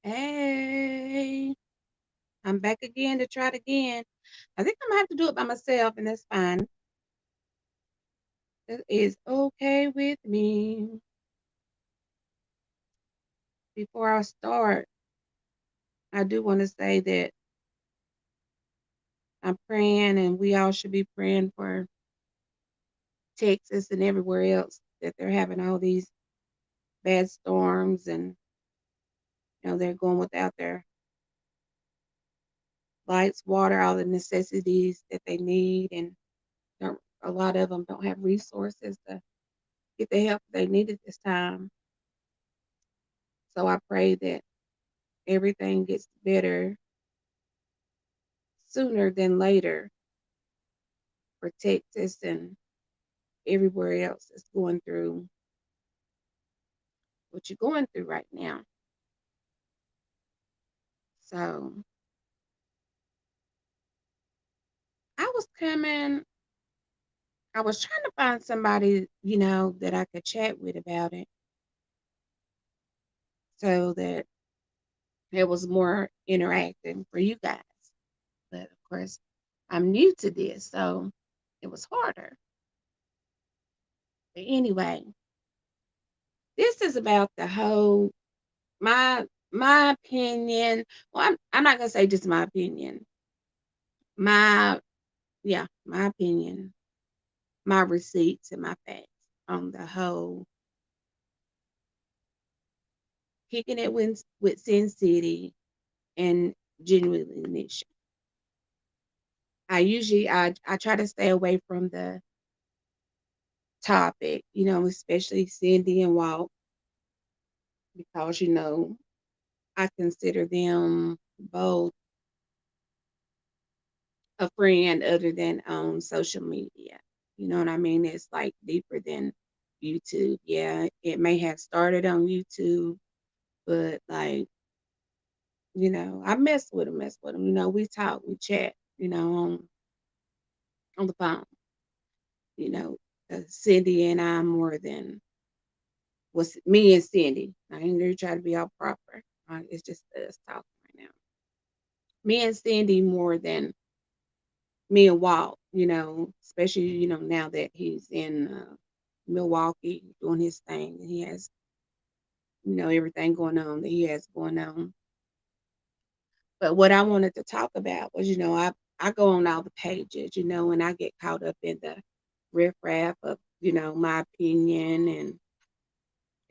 Hey, I'm back again to try it again. I think I'm gonna have to do it by myself, and that's fine. That is okay with me. Before I start, I do want to say that I'm praying, and we all should be praying for Texas and everywhere else that they're having all these bad storms, and they're going without their lights, water, all the necessities that they need, and a lot of them don't have resources to get the help they need at this time. So I pray that everything gets better sooner than later for Texas and everywhere else that's going through what you're going through right now. So I was coming, I was trying to find somebody, that I could chat with about it so that it was more interactive for you guys. But of course, I'm new to this, so it was harder. But anyway, this is about the whole my opinion. Well, I'm not gonna say just my opinion. My my opinion, my receipts and my facts on the whole kicking it with Sin City and genuinely Nisha. I try to stay away from the topic, especially Cindy and Walt, because I consider them both a friend other than on social media. You know what I mean? It's like deeper than YouTube. Yeah, it may have started on YouTube, but like, I mess with them. We talk, we chat, on the phone. You know, Cindy and I more than was me and Cindy. I ain't really trying to be all proper. It's just us talking right now. Me and Cindy more than me and Walt, especially, now that he's in Milwaukee doing his thing and he has, everything going on that he has going on. But what I wanted to talk about was, I go on all the pages, and I get caught up in the riffraff of, my opinion and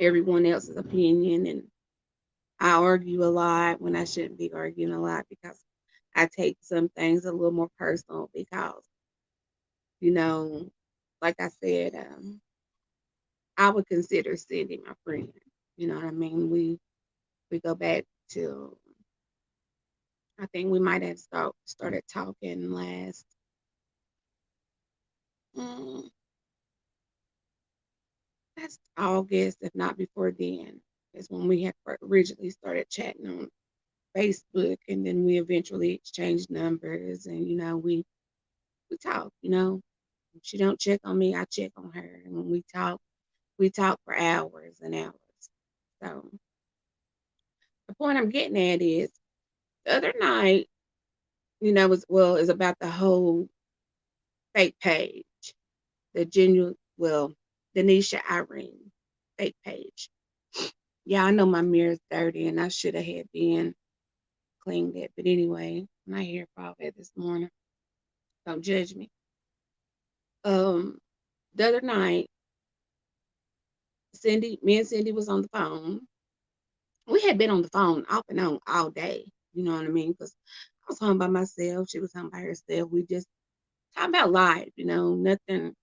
everyone else's opinion. And I argue a lot when I shouldn't be arguing a lot because I take some things a little more personal because, you know, like I said, I would consider Cindy my friend. You know what I mean? We go back to I think we might have started talking mm, last August, if not before then. Is when we had originally started chatting on Facebook, and then we eventually exchanged numbers, and we talk. If she don't check on me, I check on her, and when we talk for hours and hours. So the point I'm getting at is the other night, is about the whole fake page, the genuine, Denisha Irene fake page. Yeah, I know my mirror's dirty and I should have had been cleaned it. But anyway, my hair fall bad this morning. Don't judge me. Um, the other night, me and Cindy was on the phone. We had been on the phone off and on all day. You know what I mean? Because I was home by myself. She was home by herself. We just talking about life, nothing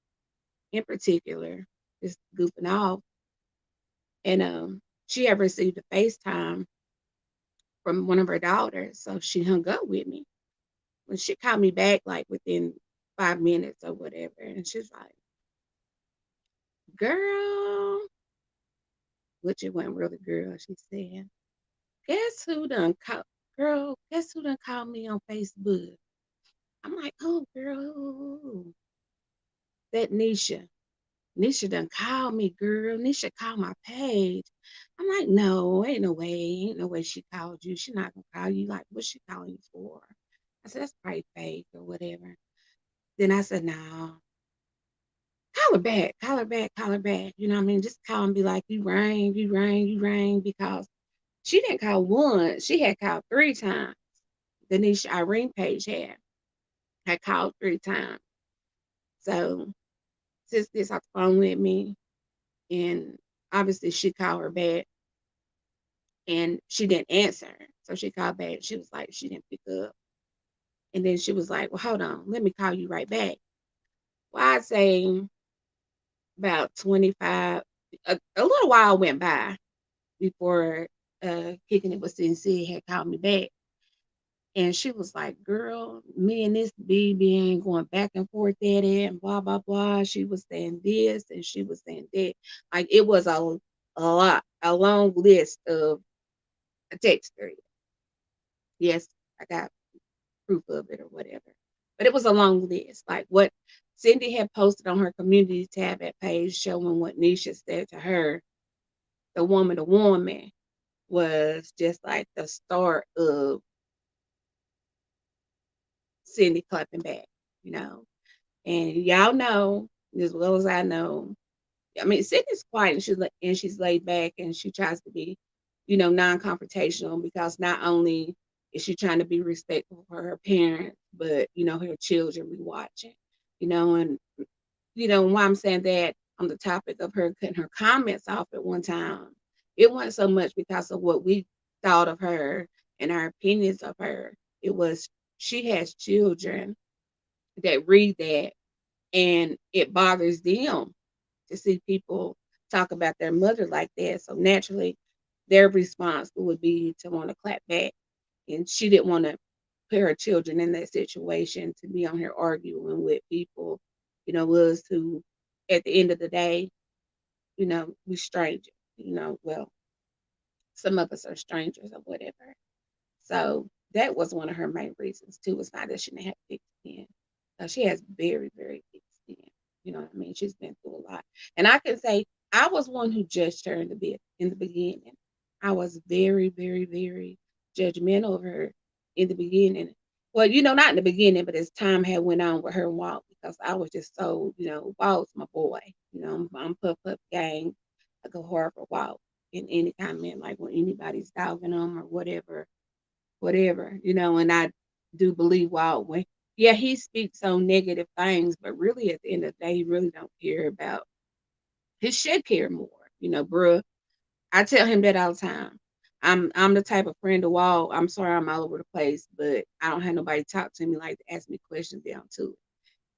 in particular, just goofing off. And she had received a FaceTime from one of her daughters, so she hung up with me. When she called me back, like within 5 minutes or whatever, and she's like, "Girl," which it wasn't really girl. She said, "Guess who done call, girl? Guess who done called me on Facebook?" I'm like, "Oh, girl, that Nisha." Nisha done called me, girl. Nisha called my page. I'm like, no, ain't no way she called you. She not gonna call you. Like, what's she calling you for? I said, that's probably fake or whatever. Then I said, no, call her back, call her back, call her back. You know what I mean? Just call and be like, you rang, you rang, you rang, because she didn't call once. She had called 3 times. Denisha Irene Page had called 3 times. So sis gets off the phone with me, and obviously she called her back, and she didn't answer. So she called back. She was like, she didn't pick up. And then she was like, well, hold on, let me call you right back. Well, I'd say about 25, a little while went by before Kicking It with Sincere had called me back. And she was like, girl, me and this BB ain't going back and forth at it and blah, blah, blah. She was saying this and she was saying that. Like it was a long list of a text thread. Yes, I got proof of it or whatever. But it was a long list. Like what Cindy had posted on her community tab at page showing what Nisha said to her, the woman to woman, was just like the start of Cindy clapping back, you know. And y'all know as well as I know. I mean, Sydney's quiet and she's laid back and she tries to be, non-confrontational because not only is she trying to be respectful for her parents, but her children be watching, and why I'm saying that on the topic of her cutting her comments off at one time, it wasn't so much because of what we thought of her and our opinions of her. It was she has children that read that and it bothers them to see people talk about their mother like that. So naturally, their response would be to want to clap back. And she didn't want to put her children in that situation to be on here arguing with people, us who, at the end of the day, we strangers, well, some of us are strangers or whatever. So that was one of her main reasons too. Was not that she didn't have thick skin. She has very, very thick skin. You know what I mean? She's been through a lot. And I can say I was one who judged her in the beginning. I was very, very, very judgmental of her in the beginning. Well, not in the beginning, but as time had went on with her walk, because I was just so, Walt's my boy. I'm Puff Puff Gang. I go hard for Walt in any comment, like when anybody's dogging them or whatever, and I do believe Walt when yeah, he speaks on negative things, but really at the end of the day, he really don't care about he should care more. Bruh. I tell him that all the time. I'm the type of friend to Walt. I'm sorry I'm all over the place, but I don't have nobody talk to me like to ask me questions down to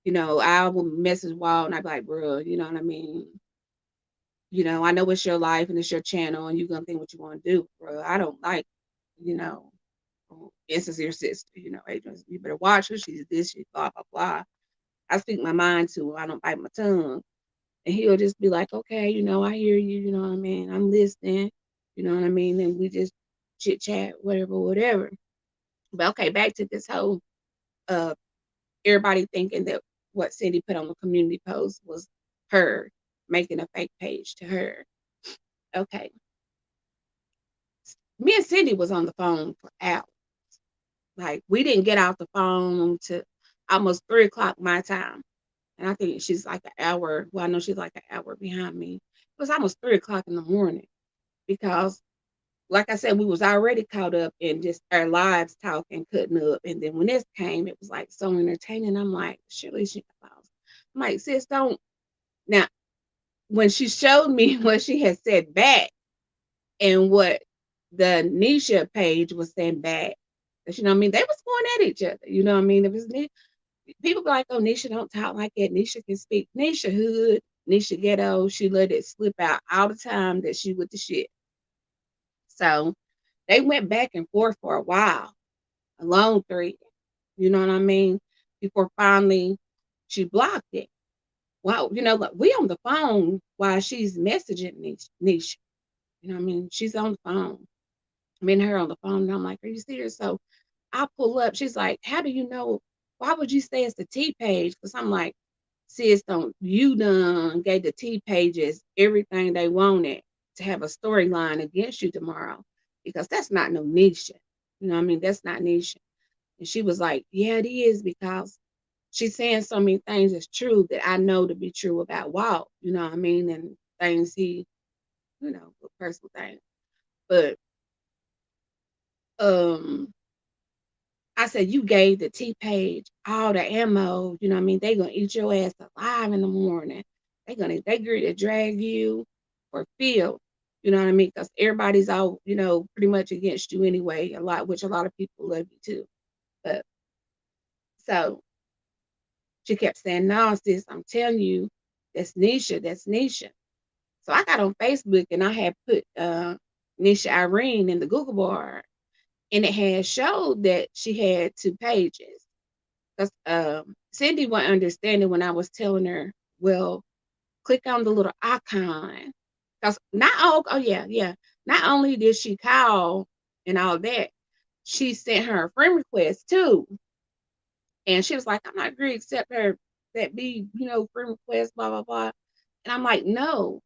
it. I will message Walt and I be like, bruh, you know what I mean? I know it's your life and it's your channel and you're gonna think what you want to do, bro. I don't like, you know, insincere sister, Adrian, you better watch her. She's this, she's blah, blah, blah. I speak my mind to her. I don't bite my tongue. And he'll just be like, okay, I hear you, you know what I mean? I'm listening, you know what I mean? And we just chit chat, whatever, whatever. But okay, back to this whole uh everybody thinking that what Cindy put on the community post was her making a fake page to her. Okay. Me and Cindy was on the phone for hours. Like we didn't get off the phone to almost 3 o'clock my time. And I think she's like an hour. Well, I know she's like an hour behind me. It was almost 3 o'clock in the morning because, like I said, we was already caught up in just our lives talking, cutting up. And then when this came, it was like so entertaining. I'm like, surely she lost. I'm like, sis, don't. Now, when she showed me what she had said back and what the Nisha page was saying back, you know what I mean? They was going at each other. You know what I mean? It was people be like, oh, Nisha don't talk like that. Nisha can speak. Nisha hood, Nisha ghetto. She let it slip out all the time that she with the shit. So they went back and forth for a while, a long thread. You know what I mean? Before finally she blocked it. Wow, like we on the phone while she's messaging Nisha. You know what I mean? She's on the phone. Me and her on the phone, and I'm like, are you serious? So I pull up. She's like, how do you know? Why would you say it's the T page? Because I'm like, sis, don't you done gave the T pages everything they wanted to have a storyline against you tomorrow because that's not no Nisha. You know what I mean? That's not Nisha. And she was like, yeah, it is because she's saying so many things that's true that I know to be true about Walt, you know what I mean? And things he, personal things. But um I said, you gave the T-Page all the ammo, you know what I mean? They gonna eat your ass alive in the morning. They great to drag you for Phil, you know what I mean? Because everybody's all, pretty much against you anyway, which a lot of people love you too. But so she kept saying, no, sis, I'm telling you, that's Nisha, that's Nisha. So I got on Facebook and I had put Nisha Irene in the Google bar, and it had showed that she had 2 pages. Because Cindy wasn't understanding when I was telling her, well, click on the little icon. Because not only did she call and all that, she sent her a friend request too. And she was like, I'm not agree accept her that be, friend request, blah, blah, blah. And I'm like, no.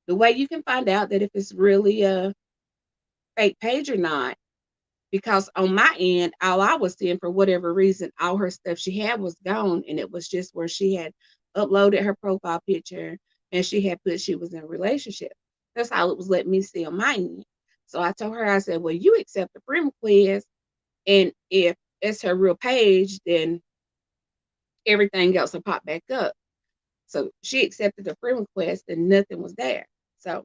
The way you can find out that if it's really a fake page or not, because on my end, all I was seeing for whatever reason, all her stuff she had was gone. And it was just where she had uploaded her profile picture and she had put she was in a relationship. That's all it was letting me see on my end. So I told her, I said, well, you accept the friend request. And if it's her real page, then everything else will pop back up. So she accepted the friend request and nothing was there. So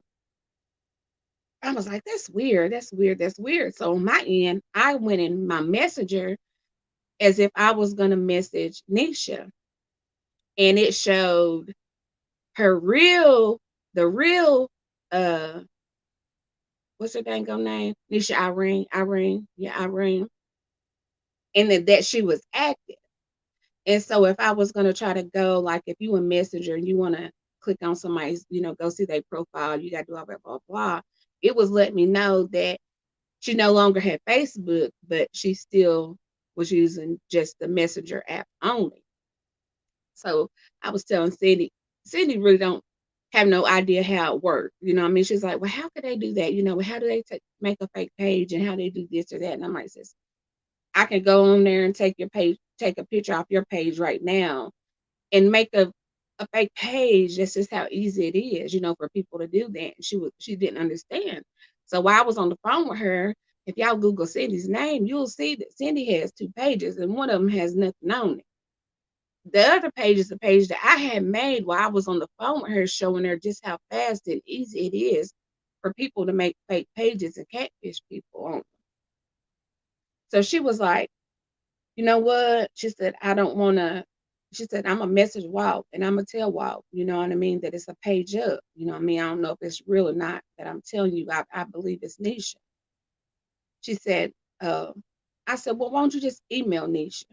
I was like, that's weird. That's weird. That's weird. So on my end, I went in my messenger as if I was going to message Nisha. And it showed the real, uh, what's her dang name? Nisha Irene. Yeah, Irene. And that she was active. And so if I was going to try to go, like if you a messenger and you want to click on somebody's, go see their profile, you got to do all that, blah, blah. It was letting me know that she no longer had Facebook, but she still was using just the messenger app only. So I was telling Cindy really don't have no idea how it worked. You know what I mean? She's like, well, how could they do that? How do they make a fake page and how they do this or that? And I'm like, sis, I can go on there and take a picture off your page right now and make a fake page. That's just how easy it is, for people to do that. And she didn't understand. So while I was on the phone with her, if y'all Google Cindy's name, you'll see that Cindy has 2 pages and one of them has nothing on it. The other page is the page that I had made while I was on the phone with her, showing her just how fast and easy it is for people to make fake pages and catfish people on them. So she was like, you know what? She said, I don't want to. She said, I'm going to message Walt and I'm going to tell Walt, you know what I mean, that it's a page up. You know what I mean? I don't know if it's real or not, but I'm telling you, I believe it's Nisha. She said, I said, well, why don't you just email Nisha?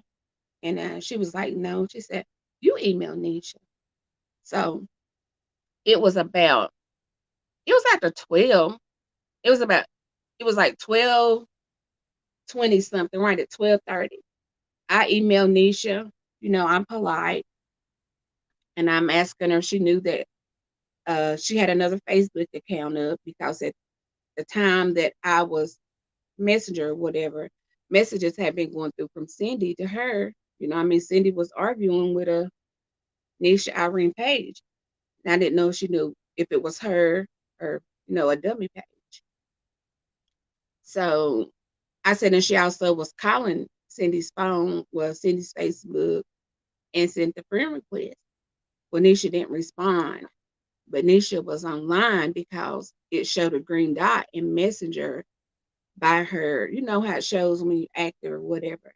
And she was like, no. She said, you email Nisha. So it was after 12. It was like 12:20 something, right at 12:30. I emailed Nisha, I'm polite. And I'm asking her, she knew that she had another Facebook account up because at the time that I was messenger or whatever, messages had been going through from Cindy to her. Cindy was arguing with a Nisha Irene page. And I didn't know if she knew if it was her or, a dummy page. So I said, and she also was calling Cindy's phone, Cindy's Facebook, and sent the friend request. Well, Nisha didn't respond. But Nisha was online because it showed a green dot in Messenger by her. You know how it shows when you active or whatever.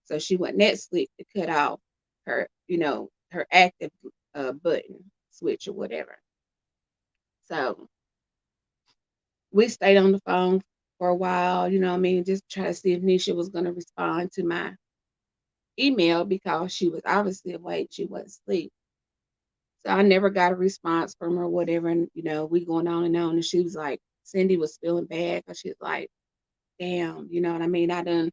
So she went that slick to cut off her, her active button switch or whatever. So we stayed on the phone for a while, just try to see if Nisha was going to respond to my email because she was obviously awake. She wasn't asleep. So I never got a response from her or whatever. And, we going on and on. And she was like, Cindy was feeling bad because she was like, damn, you know what I mean? I done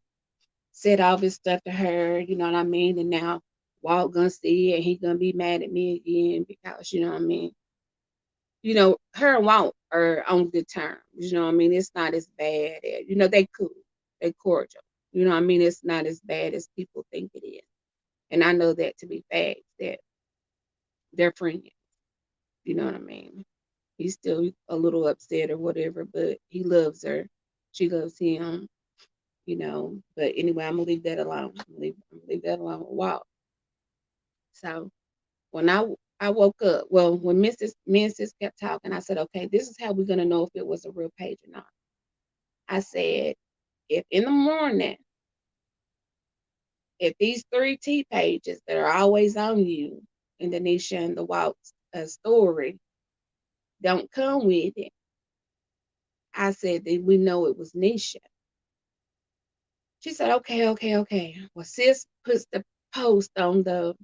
said all this stuff to her, you know what I mean? And now Walt gonna see it and he gonna be mad at me again because, you know what I mean? Her and Walt are on good terms. You know what I mean? It's not as bad as, they cool. They cordial. You know what I mean? It's not as bad as people think it is. And I know that to be facts, that they're friends. You know what I mean? He's still a little upset or whatever, but he loves her. She loves him. But anyway, I'm gonna leave that alone. I'm gonna leave that alone a while. So when I woke up, well, when me and sis kept talking, I said, okay, this is how we're gonna know if it was a real page or not. I said, if in the morning, if these 3T pages that are always on you, Indonesia and the Waltz story, don't come with it, I said that we know it was Nisha. She said, okay, okay, okay. Well, sis puts the post on the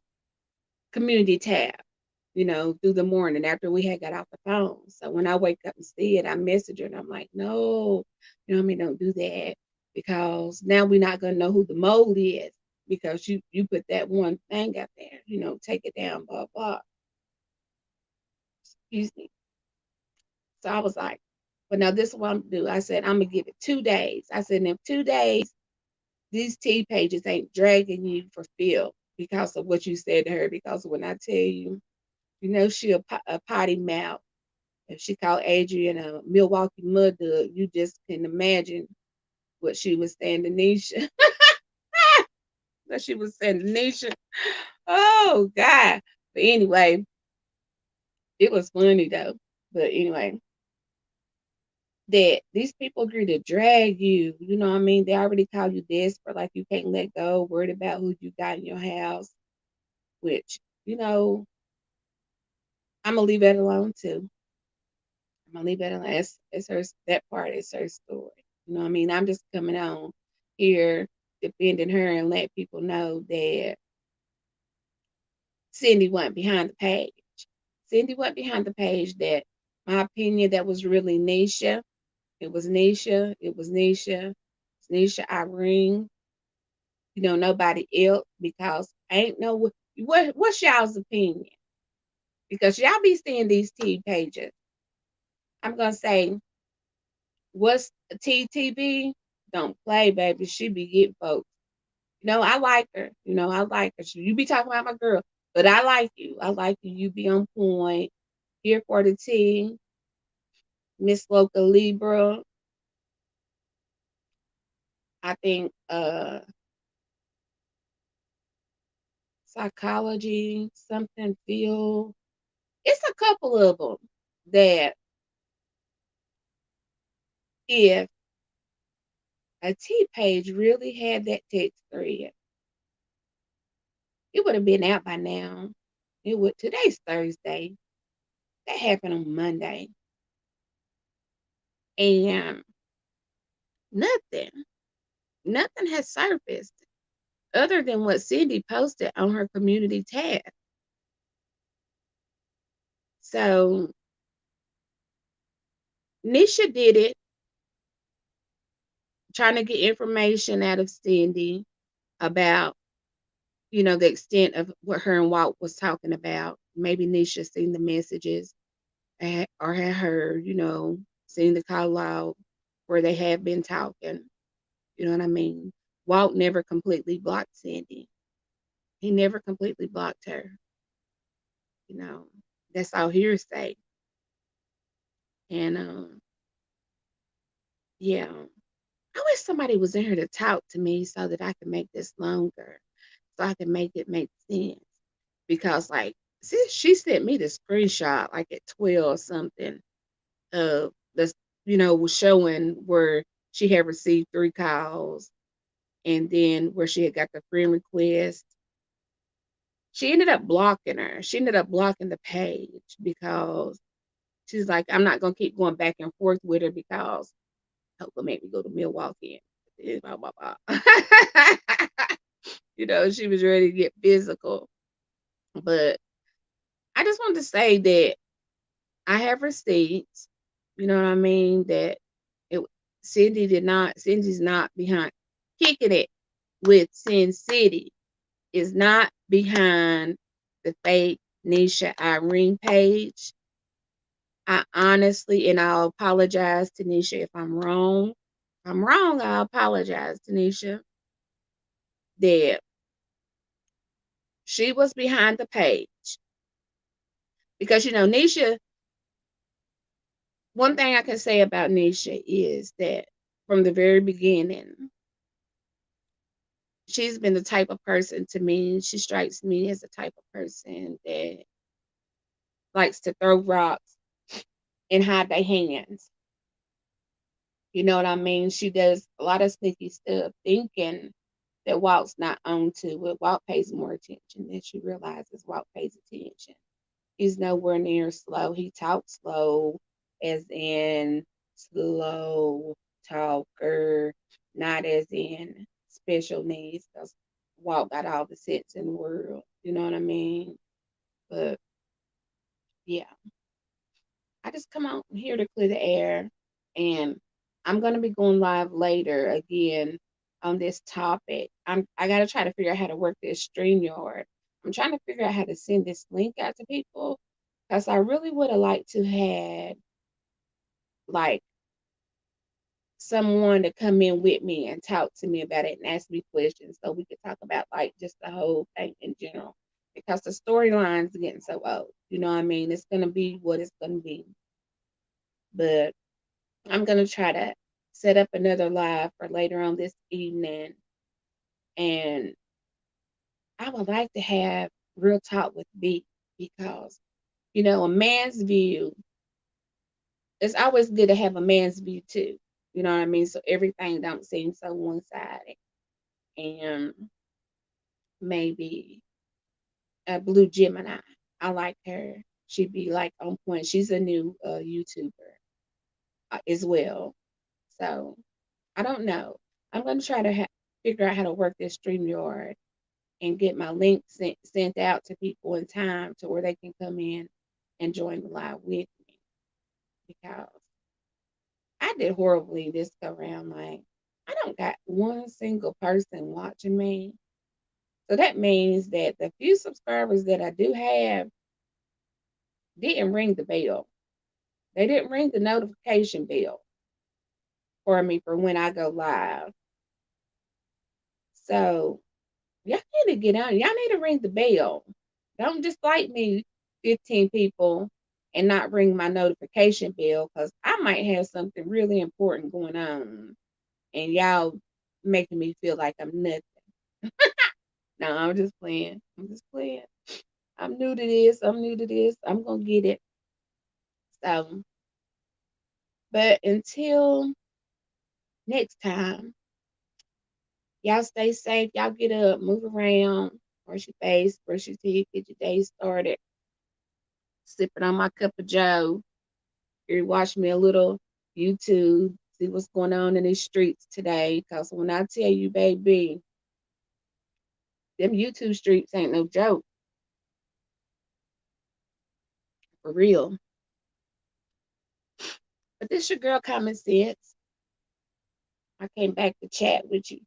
community tab, through the morning after we had got off the phone. So when I wake up and see it, I message her and I'm like, no, don't do that, because now we're not gonna know who the mole is, because you put that one thing out there, take it down, blah blah. Excuse me. So I was like, but now this is what I'm gonna do. I said, I'm gonna give it 2 days. I said, in 2 days, these T pages ain't dragging you for Phil because of what you said to her. Because when I tell you, she a potty mouth. If she called Adrian a Milwaukee mud dog, you just can imagine what she was saying to Nisha. What she was saying to Nisha. Oh God. But anyway, it was funny though. But anyway, that these people agree to drag you. You know what I mean? They already call you desperate, like you can't let go, worried about who you got in your house, which, I'm gonna leave that alone too. I'm gonna leave that alone. It's her, that part is her story. You know what I mean? I'm just coming on here defending her and let people know that Cindy went behind the page. Cindy went behind the page. That my opinion, that was really Nisha. It was Nisha. It was Nisha. It's Nisha Irene. Nobody else, because ain't no what's y'all's opinion? Because y'all be seeing these T pages. I'm gonna say, what's TTB? Don't play, baby. She be getting folks. I like her. I like her. You be talking about my girl, but I like you. I like you. You be on point. Here for the tea, Miss Loca Libra. I think psychology, something feel. It's a couple of them that if a T page really had that text thread, it would have been out by now. It would. Today's Thursday. That happened on Monday. And nothing has surfaced other than what Cindy posted on her community tab. So Nisha did it, trying to get information out of Cindy about, the extent of what her and Walt was talking about. Maybe Nisha seen the messages or had heard, seen the call out where they had been talking. You know what I mean? Walt never completely blocked Cindy. He never completely blocked her. You know, that's all hearsay. And yeah, I wish somebody was in here to talk to me so that I could make this longer, so I can make it make sense. Because like, she sent me the screenshot like at 12 something of this, was showing where she had received 3 calls, and then where she had got the friend request. She ended up blocking her. She ended up blocking the page because she's like, I'm not gonna keep going back and forth with her because help her make me go to Milwaukee. And blah, blah, blah. She was ready to get physical. But I just wanted to say that I have receipts. You know what I mean? That it, Cindy's not behind kicking it with Sin City. Is not behind the fake Nisha Irene page. I honestly, and I'll apologize, Tanisha, if I'm wrong. If I'm wrong, I'll apologize, Tanisha, that she was behind the page. Because, Nisha, one thing I can say about Nisha is that from the very beginning, she's been the type of person to me, she strikes me as the type of person that likes to throw rocks and hide their hands. You know what I mean? She does a lot of sneaky stuff, thinking that Walt's not on to it. Walt pays more attention than she realizes Walt pays attention. He's nowhere near slow. He talks slow, as in slow talker, not as in special needs, because Walt got all the sense in the world. You know what I mean? But yeah, I just come out here to clear the air, and I'm gonna be going live later again on this topic. I gotta try to figure out how to work this StreamYard. I'm trying to figure out how to send this link out to people because I really would have liked to have like someone to come in with me and talk to me about it and ask me questions so we could talk about like just the whole thing in general. Because the storyline's getting so old. You know what I mean? It's gonna be what it's gonna be. But I'm gonna try to set up another live for later on this evening, and I would like to have real talk with B because a man's view. It's always good to have a man's view too. You know what I mean? So everything don't seem so one sided. And maybe a Blue Gemini. I like her. She'd be like on point. She's a new YouTuber as well. So I don't know. I'm gonna try to figure out how to work this StreamYard and get my link sent out to people in time to where they can come in and join the live with me because I did horribly this go round. Like, I don't got one single person watching me. So that means that the few subscribers that I do have didn't ring the bell. They didn't ring the notification bell for me for when I go live. So y'all need to get on. Y'all need to ring the bell. Don't just like me, 15 people, and not ring my notification bell because I might have something really important going on and y'all making me feel like I'm nothing. No, I'm just playing. I'm just playing. I'm new to this. I'm new to this. I'm going to get it. So, but until next time, y'all stay safe. Y'all get up, move around, wash your face, brush your teeth, get your day started. Sipping on my cup of Joe. You watch me a little YouTube, see what's going on in these streets today. Because when I tell you, baby, them YouTube streets ain't no joke. For real. But this your girl Common Sense. I came back to chat with you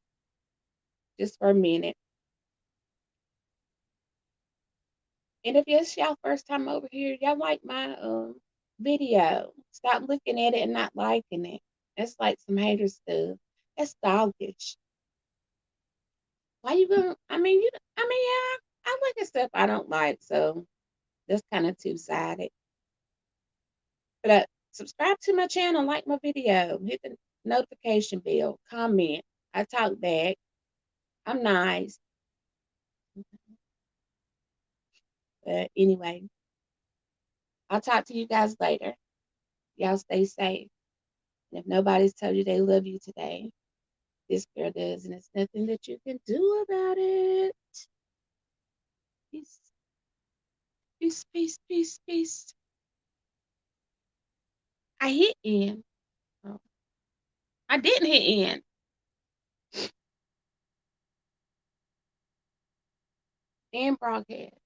just for a minute. And if it's y'all first time over here, y'all like my video. Stop looking at it and not liking it. That's like some hater stuff. That's doggish. Why you gonna yeah, I look at stuff I don't like, so that's kind of two-sided. But subscribe to my channel, like my video, hit the notification bell, comment. I talk back. I'm nice. But anyway, I'll talk to you guys later. Y'all stay safe. And if nobody's told you they love you today, this girl does, and it's nothing that you can do about it. Peace, peace, peace, peace, peace. I hit end. Oh, I didn't hit end. And broadcast.